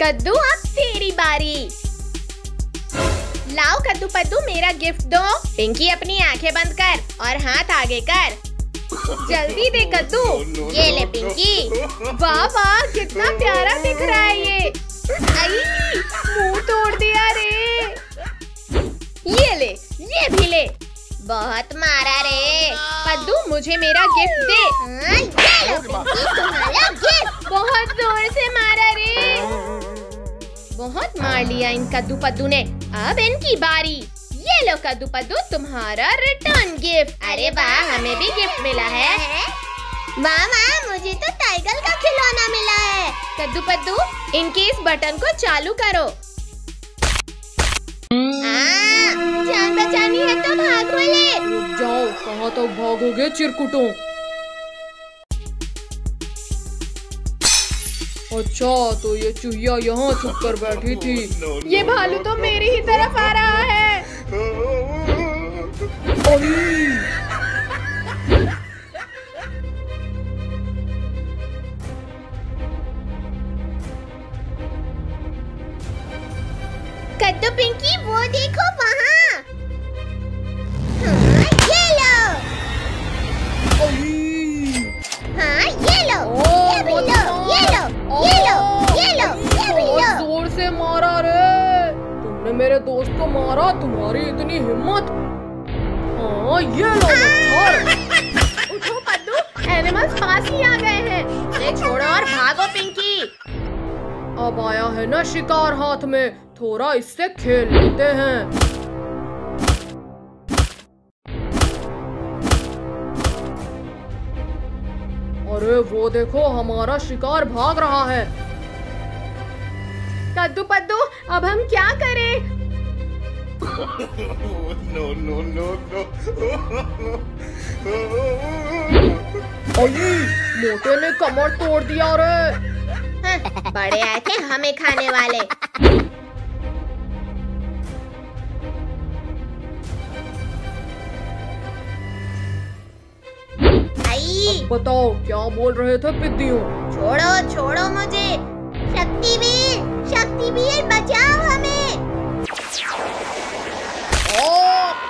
कद्दू अब तेरी बारी। लाओ कद्दू पद्दू मेरा गिफ्ट दो। पिंकी अपनी आंखें बंद कर और हाथ आगे कर। जल्दी दे कद्दू। ये ले पिंकी। वाह वाह कितना प्यारा दिख रहा है ये। आई मुंह तोड़ दिया रे। ये ले ये भी ले। बहुत मारा रे। कद्दू मुझे मेरा गिफ्ट दे। ये लो पिंकी तुम्हारा गिफ्ट। बहुत जोर से मारा रे। बहुत मार लिया इन कद्दू पद्दू ने। अब इनकी बारी। ये लो कद्दू पद्दू तुम्हारा रिटर्न गिफ्ट। अरे वाह हमें भी गिफ्ट मिला है। वाह वाह मुझे तो टाइगर का खिलौना मिला है। कद्दू पद्दू इनके इस बटन को चालू करो। जान बचानी है तो भागो ले। रुक जाओ, कहाँ तक भागोगे चिरकुटों? अच्छा तो ये चूहिया यहाँ छुप कर बैठी थी। ये भालू तो मेरी ही तरफ आ रहा है। कद्दू पिंकी वो देखो वहाँ। ये लो। हाँ ये लो। ये भी लो। ये लो ये लो ये लो ये भी लो। जोर से मारा रे। तुमने मेरे दोस्त को मारा, तुम्हारी इतनी हिम्मत। हाँ ये लो मच्छर। उठो पद्दू एनिमल्स पास ही आ गए हैं। उसे छोड़ो और भागो पिंकी। अब आया है ना शिकार हाथ में, थोड़ा इससे खेल लेते हैं। अरे वो देखो हमारा शिकार भाग रहा है। कद्दू पद्दू अब हम क्या करें? मोटे ने कमर तोड़ दिया रे। बड़े आए थे हमें खाने वाले। अब बताओ क्या बोल रहे थे पिद्दियों? छोड़ो छोड़ो मुझे। शक्तिवीर बचाओ हमें।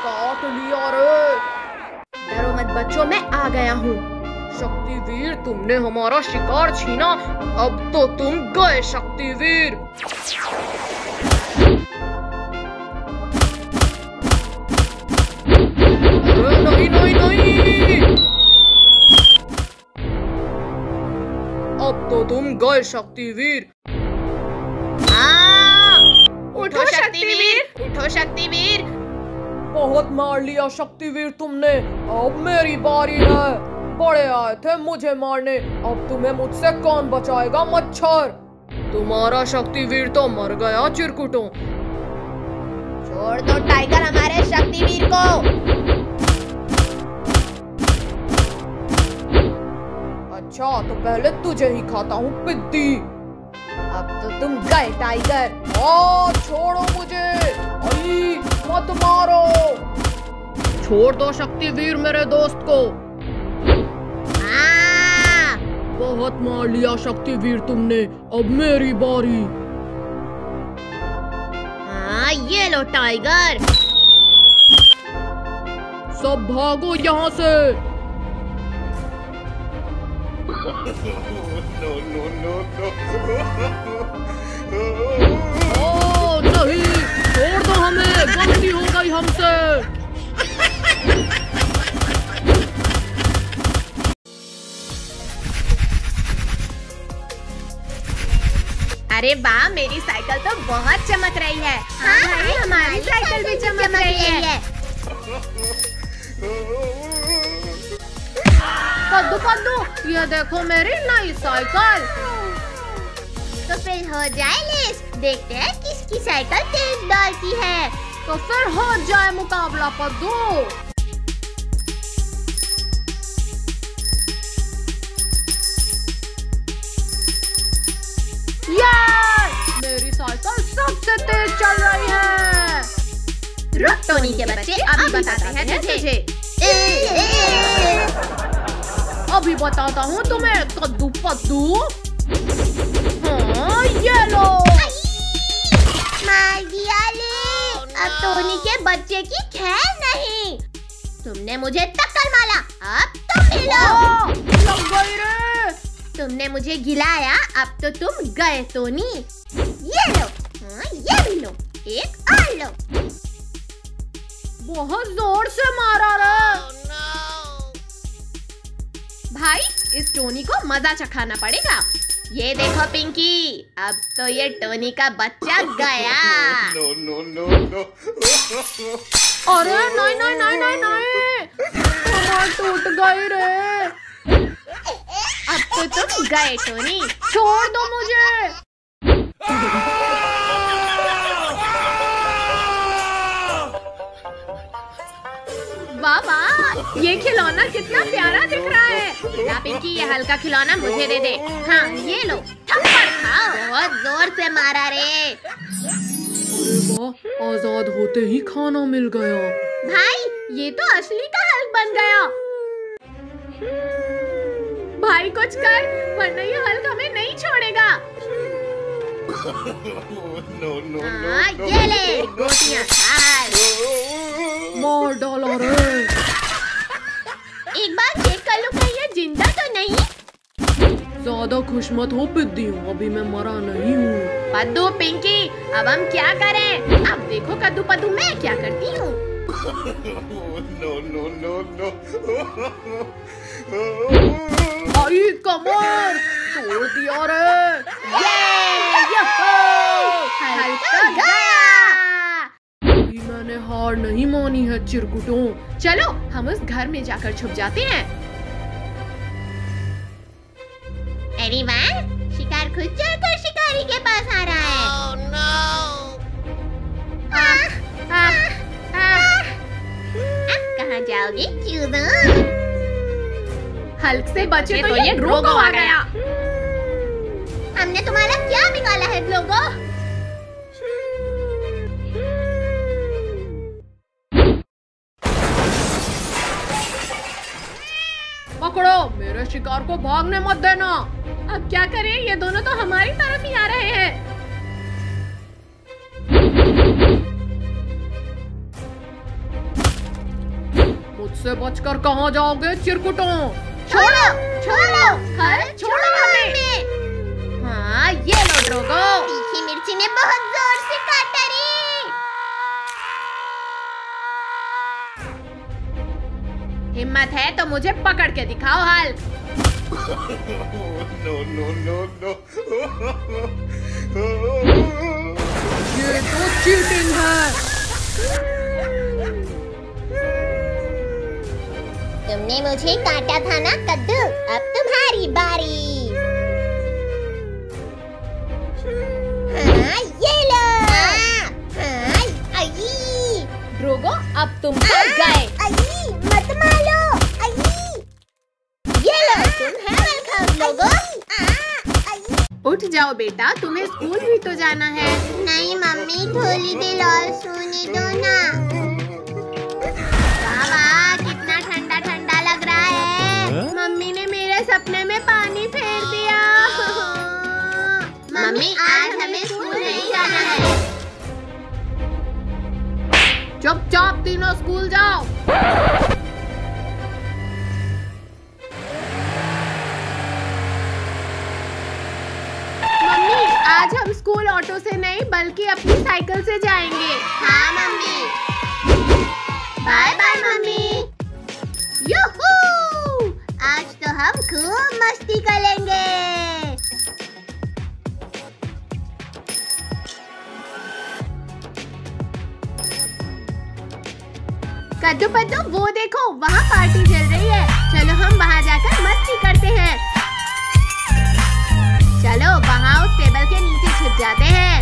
काट लिया रे। डरो मत बच्चों मैं आ गया हूँ। शक्तिवीर तुमने हमारा शिकार छीना, अब तो तुम गए शक्तिवीर। नहीं नहीं नहीं, अब तो तुम गए शक्तिवीर। उठो शक्तिवीर, उठो शक्तिवीर। बहुत मार लिया शक्तिवीर तुमने, अब मेरी बारी है। बड़े आए थे मुझे मारने, अब तुम्हें मुझसे कौन बचाएगा मच्छर। तुम्हारा शक्तिवीर तो मर गया चिरकुटों। छोड़ दो टाइगर हमारे शक्तिवीर को। अच्छा तो पहले तुझे ही खाता हूँ पिद्दी। अब तो तुम गए टाइगर। छोड़ो मुझे, अई मत मारो। छोड़ दो शक्तिवीर मेरे दोस्त को। बहुत मार लिया शक्तिवीर तुमने, अब मेरी बारी। ये लो टाइगर। सब भागो यहाँ से। नहीं, छोड़ दो हमें, गलती हो गई हमसे। अरे वाह मेरी साइकिल तो बहुत चमक रही है। हाँ, हमारी साइकिल भी चमक रही है। कद्दू कद्दू, ये देखो मेरी नई साइकिल। तो फिर हो जाए लेस, देखते हैं किसकी साइकिल तेज दौड़ती है। तो फिर हो जाए मुकाबला कद्दू। मेरी साइकिल सबसे तेज चल रही है। रुक टोनी के बच्चे, अभी बताते हैं तुझे। अभी बताता हूँ तुम्हें कद्दू पद्दू। हाँ ये लो। बच्चे की खैर नहीं। तुमने मुझे टक्कर मारा, अब तुम भी लो। लग गई रे। तुमने मुझे गिलाया, अब तो तुम गए टोनी। ये लो, हाँ ये भी लो, एक और लो। बहुत जोर से मारा रे। भाई इस टोनी को मजा चखाना पड़ेगा। ये देखो पिंकी, अब तो ये टोनी का बच्चा गया। अरे नहीं नहीं नहीं नहीं नहीं, कमर टूट गई रे। अब तो तुम गए टोनी। छोड़ दो मुझे। वाह वाह, ये खिलौना कितना प्यारा दिख रहा है। ला पिंकी, ये हल्का खिलौना मुझे दे दे। हाँ ये लो, थप्पड़ खाओ। बहुत जोर से मारा रे। अरे वाह, आजाद होते ही खाना मिल गया। भाई ये तो असली का हल्क बन गया। भाई कुछ कर, वरना ये हल्क हमें नहीं छोड़ेगा। हाँ ये ले, गोटियां खा। मार डाला रे। एक बार चेक कर लो कहीं ये जिंदा तो नहीं। ज्यादा खुश मत हो पिद्दी, अभी मैं मरा नहीं हूँ। पद्दू पिंकी, अब हम क्या करें? अब देखो कद्दू पद्दू मैं क्या करती हूँ। आई कमर तोड़ दिया रे। हल्क तो गया। अभी मैंने हार नहीं मानी है चिरकुटों। चलो हम उस घर में जाकर छुप जाते हैं। अरे वाह, शिकार खुद चढ़कर शिकारी के पास आ रहा है। Oh, no. अब कहाँ जाओगे चूज़ो? हल्क से बचे तो ये ड्रोगो आ गया। हमने तुम्हारा क्या बिगाड़ा है ड्रोगो? पकड़ो, मेरे शिकार को भागने मत देना। अब क्या करें, ये दोनों तो हमारी तरफ ही आ रहे हैं। मुझसे बचकर कहाँ जाओगे चिरकुटों? छोड़ो, छोड़ो, छोड़ो हमें। हाँ ये लो ड्रोगो। तीखी मिर्ची ने बहुत जोर से काटा रे। हिम्मत है तो मुझे पकड़ के दिखाओ हल्क। ये तो चीटिंग है। तुमने मुझे काटा था ना कद्दू, अब तुम्हारी बारी। हाँ ये लो। हाँ आई। ड्रोगो अब तुम तो गए। आई मत मारो। आई ये लो, तुम है वेलकम लोगो। उठ जाओ बेटा, तुम्हें स्कूल भी तो जाना है। नहीं मम्मी, थोड़ी देर और सोने दो ना। वाह कितना ठंडा ठंडा लग रहा है। मम्मी ने मेरे सपने में पानी फेर दिया। मम्मी आज हमें स्कूल नहीं जाना है। चुपचाप तीनों स्कूल जाओ। मम्मी आज हम स्कूल ऑटो से नहीं बल्कि अपनी साइकिल से जाएंगे। हाँ मम्मी। Bye bye mummy. यूहू! आज तो हम खूब मस्ती करेंगे। कद्दू पद्दू वो देखो, वहाँ पार्टी चल रही है। चलो हम वहाँ जाकर मस्ती करते हैं। चलो वहाँ उस टेबल के नीचे छिप जाते हैं।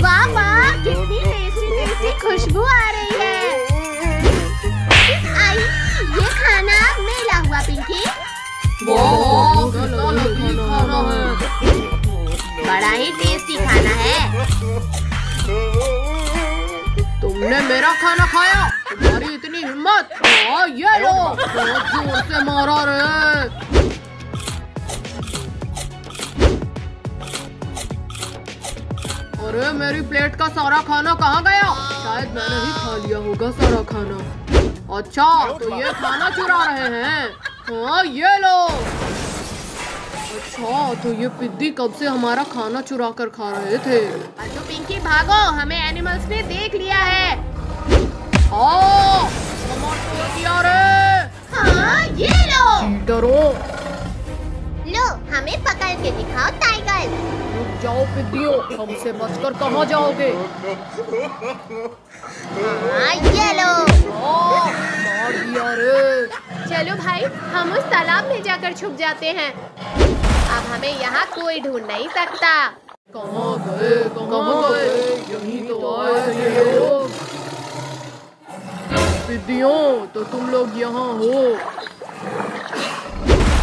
वाह वाह कितनी टेस्टी टेस्टी खुशबू आ रही है। आई ये खाना मेरा हुआ पिंकी। खाना है। बड़ा ही टेस्टी खाना है। तुमने मेरा खाना खाया, तुम्हारी इतनी हिम्मत। ये लो, बहुत जोर से मारा रे। अरे मेरी प्लेट का सारा खाना कहाँ गया? शायद मैंने ही खा लिया होगा सारा खाना। अच्छा, तो ये खाना चुरा रहे हैं? हाँ, ये लो। अच्छा, तो ये पिद्दी कब से हमारा खाना चुरा कर खा रहे थे? तो पिंकी भागो, हमें एनिमल्स ने देख लिया है। हाँ, टमाटो दिया रे। हाँ, ये लो। चीटरों। लो, हमें पकड़ के दिखाओ टाइगर। रुक जाओ पिद्दियों, हमसे बचकर कहाँ जाओगे? हाँ, ये लो। मार दिया रे। चलो भाई, हम उस तालाब में जाकर छुप जाते हैं। अब हमें यहाँ कोई ढूंढ नहीं सकता। कहाँ गए? कहाँ गए? यहीं तो आए थे ये लोग। पिद्दियों, तो तुम लोग यहाँ हो?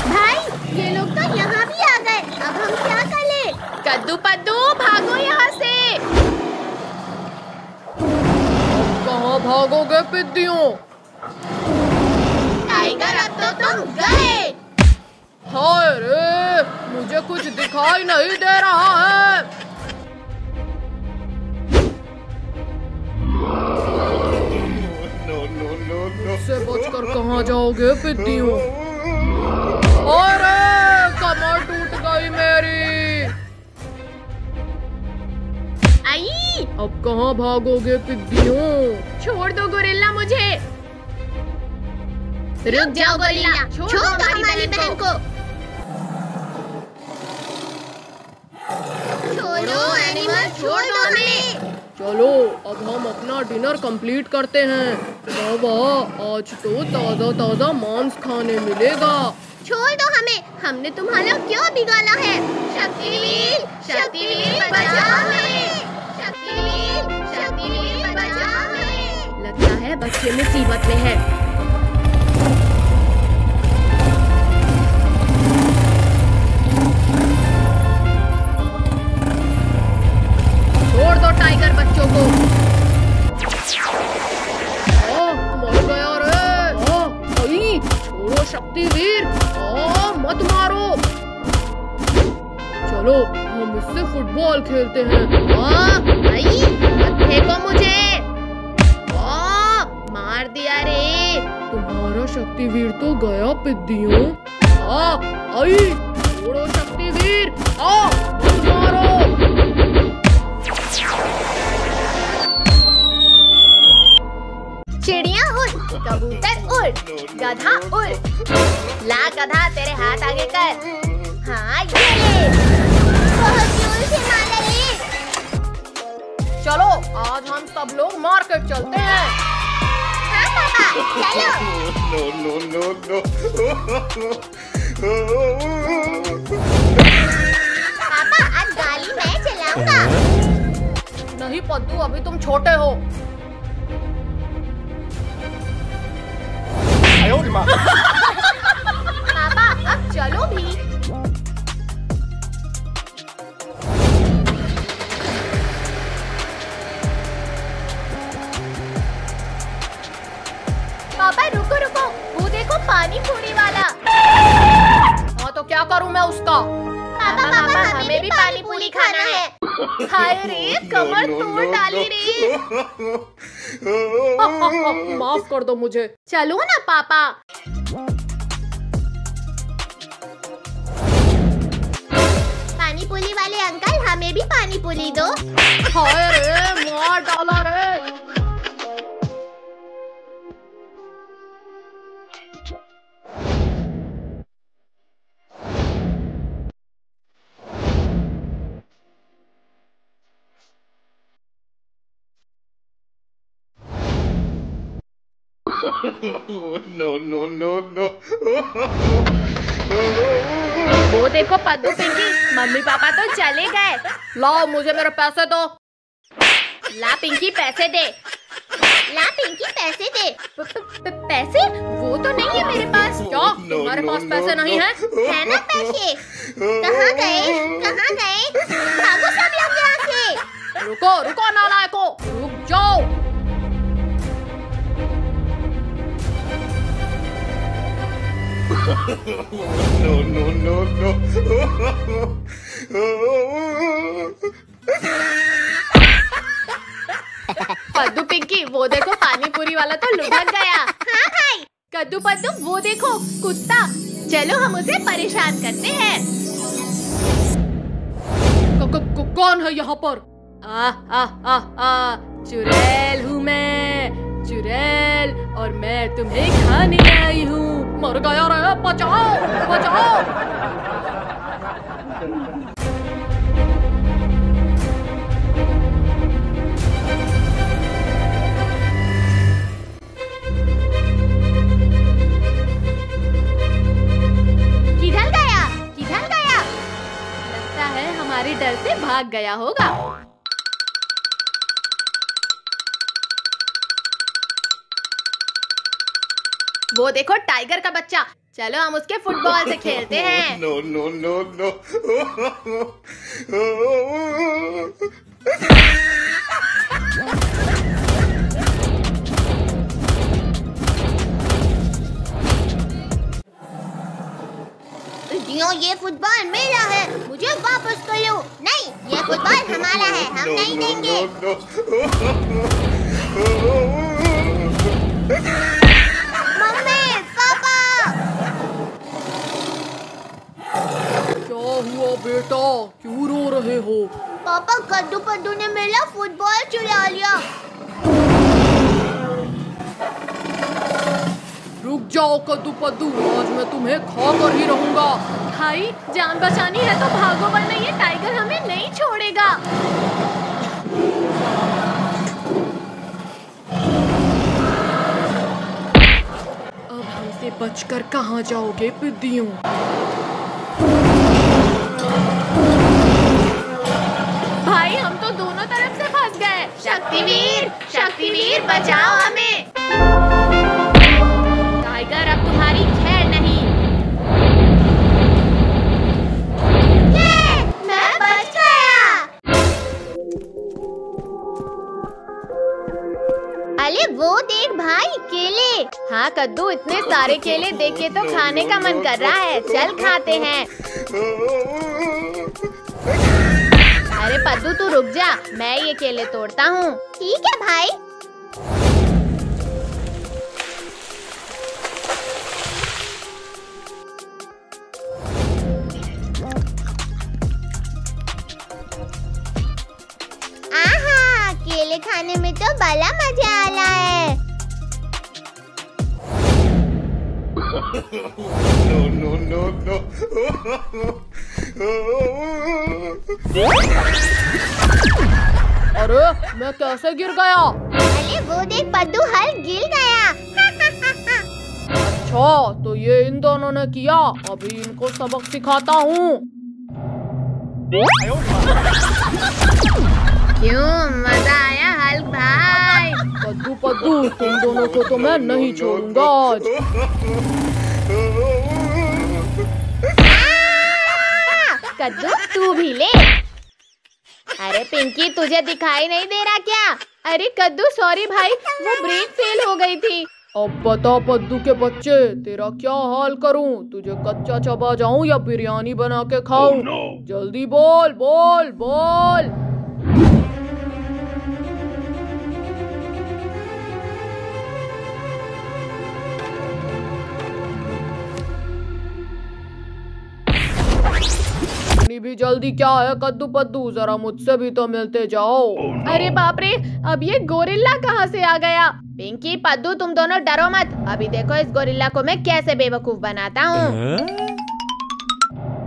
भाई, ये लोग तो यहाँ भी आ गए। अब हम क्या करें? कद्दू पद्दू, भागो यहाँ से। कहाँ भागोगे पिद्दियों? टाइगर, अब तो तुम गए। हाय रे, मुझे कुछ दिखाई नहीं दे रहा है। इससे बचकर कहाँ जाओगे पिद्दियों? अरे, कमर टूट गई मेरी। आई, अब कहाँ भागोगे पिद्दियों? छोड़ दो गोरिल्ला मुझे। रुक जाओ गोरिल्ला, छोड़ दो हमारी बहन को। छोड़ो एनिमल, छोड़ दो हमें। चलो, अब हम अपना डिनर कंप्लीट करते हैं। वाह, आज तो ताजा ताजा मांस खाने मिलेगा। छोड़ दो हमें, हमने तुम्हारा क्यों बिगाड़ा है? शक्तिवीर, शक्तिवीर बचाओ हमें। शक्तिवीर, शक्तिवीर बचाओ हमें। लगता है बच्चे मुसीबत में है। छोड़ दो टाइगर बच्चों को। मर गया रे। आई, छोड़ो शक्तिवीर। मत मारो। चलो, हम इससे फुटबॉल खेलते हैं। आई, मत फेंको मुझे। मार दिया रे। तुम्हारा शक्तिवीर तो गया पिद्दियों। आई, छोड़ो शक्तिवीर। मत मारो। चिड़िया उड़, कबूतर उड़, गधा उड़। ला गधा, तेरे हाथ आगे कर। हाँ, ये ले। बहुत जोर से मारा ले। चलो, आज हम सब लोग मार्केट चलते हैं। हाँ पापा, चलो। पापा, आज गाड़ी मैं चलाऊंगा। नहीं पद्दू, अभी तुम छोटे हो। पापा, अब चलो भी। पापा रुको रुको, वो देखो पानी पूरी वाला। हाँ, तो क्या करूँ मैं उसका? पापा, हमें भी पानी पूरी खाना है। हाय रे, कमर तोड़ डाली रे। माफ कर दो मुझे। चलो ना पापा। पानी पूरी वाले अंकल, हमें भी पानी पूरी दो। हाय रे, मार डाला रे। No. वो देखो पद्दू पिंकी, मम्मी पापा तो चले गए। लाओ, मुझे मेरे पैसे दो। ला पिंकी, पैसे दे। ला पिंकी, पैसे दे। पैसे? वो तो नहीं है मेरे पास। क्या तुम्हारे पास पैसे नहीं है? है ना पैसे? कहाँ गए? कहाँ गए? भागो सब लोग यहाँ से। रुको नालायको, रुक जाओ। No. पद्दू पिंकी कद्दू पद्दू वो देखो कुत्ता, चलो हम उसे परेशान करते हैं। कौन है यहाँ पर? चुड़ैल हूँ मैं, चुड़ैल, और मैं तुम्हें खाने आई हूँ। मर गया रे, बचाओ बचाओ। किधर गया, किधर गया? लगता है हमारे डर से भाग गया होगा। वो देखो टाइगर का बच्चा, चलो हम उसके फुटबॉल से खेलते हैं। No no no no. ये फुटबॉल मेरा है, मुझे वापस कर लो। नहीं, ये फुटबॉल हमारा है, हम नहीं देंगे। मम्मी, पापा। क्या हुआ बेटा, क्यों रो रहे हो? पापा, कद्दू पद्दू ने मेरा फुटबॉल चुरा लिया। रुक जाओ कद्दू पद्दू, आज मैं तुम्हें खा कर ही रहूंगा। भाई, जान बचानी है तो भागो, वरना ये टाइगर हमें नहीं छोड़ेगा। अब हमसे बचकर कहाँ जाओगे पिद्दियों? भाई, हम तो दोनों तरफ से फंस गए। शक्तिवीर, शक्तिवीर बचाओ हमें। टाइगर, अब तुम्हारी खैर नहीं। ये, मैं बच गया। अरे वो देख भाई, केले। हाँ कद्दू, इतने सारे केले देख के तो खाने का मन कर रहा है, चल खाते हैं। अरे पद्दू तू रुक जा, मैं ये केले तोड़ता हूँ। ठीक है भाई। आहा, केले खाने में तो बड़ा मजा आ रहा है। No no no no. अरे मैं कैसे गिर गया? अरे वो देख पद्दू, हल गिर गया। अच्छा, तो ये इन दोनों ने किया, अभी इनको सबक सिखाता हूँ। क्यों, मजा आया हल्क भाई? कद्दू पद्दू, तुम दोनों को तो मैं नहीं छोड़ूंगा आज। कद्दू तू भी ले। अरे पिंकी, तुझे दिखाई नहीं दे रहा क्या? अरे कद्दू सॉरी भाई, वो ब्रेक फेल हो गई थी। अब बता पद्दू के बच्चे, तेरा क्या हाल करूं? तुझे कच्चा चबा जाऊं या बिरयानी बना के खाऊं? जल्दी बोल बोल बोल। इतनी भी जल्दी क्या है कद्दू पद्दू, जरा मुझसे भी तो मिलते जाओ। अरे बाप रे, अब ये गोरिल्ला कहाँ से आ गया? पिंकी पद्दू, तुम दोनों डरो मत, अभी देखो इस गोरिल्ला को मैं कैसे बेवकूफ बनाता हूँ।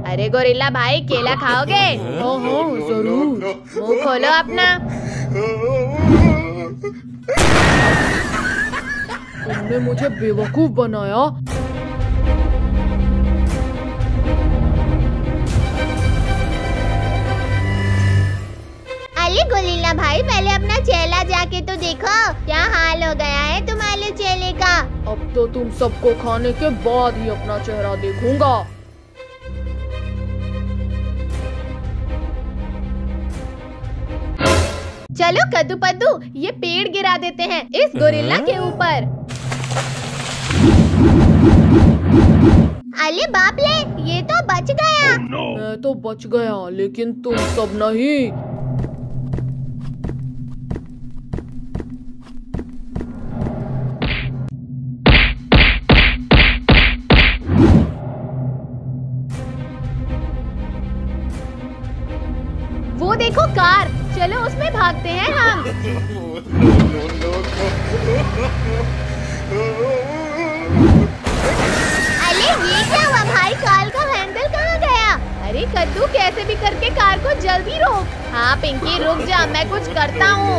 अरे गोरिल्ला भाई, केला खाओगे? हाँ हाँ जरूर। मुंह खोलो अपना। तुमने मुझे बेवकूफ बनाया। अरे गोरिल्ला भाई, पहले अपना चेला जाके तो देखो, क्या हाल हो गया है तुम्हारे चेले का। अब तो तुम सबको खाने के बाद ही अपना चेहरा देखूंगा। चलो कद्दू पद्दू, ये पेड़ गिरा देते हैं इस गोरिल्ला के ऊपर। अरे बाप ले, ये तो बच गया। मैं तो बच गया, लेकिन तुम सब नहीं। वो देखो कार, चलो उसमें भागते हैं हम। अरे ये क्या हुआ भाई, कार का हैंडल कहाँ गया? अरे कद्दू कैसे भी करके कार को जल्दी रोक। हाँ पिंकी रुक जा, मैं कुछ करता हूँ।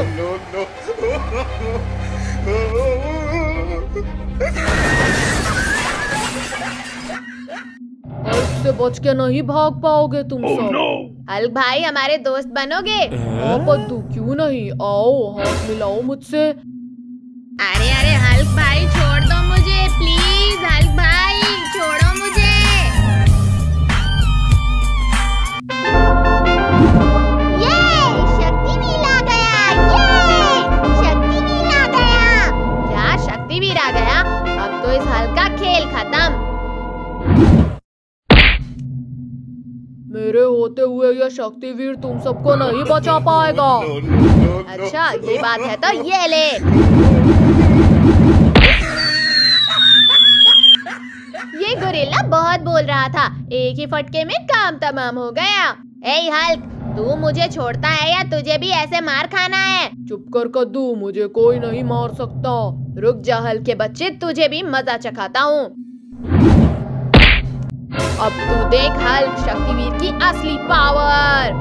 इससे बच के नहीं भाग पाओगे तुम सब। हल्क भाई हमारे दोस्त बनोगे? हाँ पद्दू क्यों नहीं, आओ हाथ मिलाओ मुझसे। अरे अरे हल्क भाई छोड़ दो मुझे प्लीज, हल्क भाई छोड़ो मुझे। ये शक्तिवीर आ गया, ये शक्तिवीर आ गया। क्या शक्तिवीर आ गया? अब तो इस हल्क का खेल खत्म। मेरे होते हुए ये शक्तिवीर तुम सबको नहीं बचा पाएगा। अच्छा ये बात है तो ये ले। ये गोरिल्ला बहुत बोल रहा था, एक ही फटके में काम तमाम हो गया। ए हल्क, तू मुझे छोड़ता है या तुझे भी ऐसे मार खाना है? चुप कर कद्दू, मुझे कोई नहीं मार सकता। रुक जा हल्क के बच्चे, तुझे भी मजा चखाता हूँ। अब तू देख हल्क शक्तिवीर की असली पावर।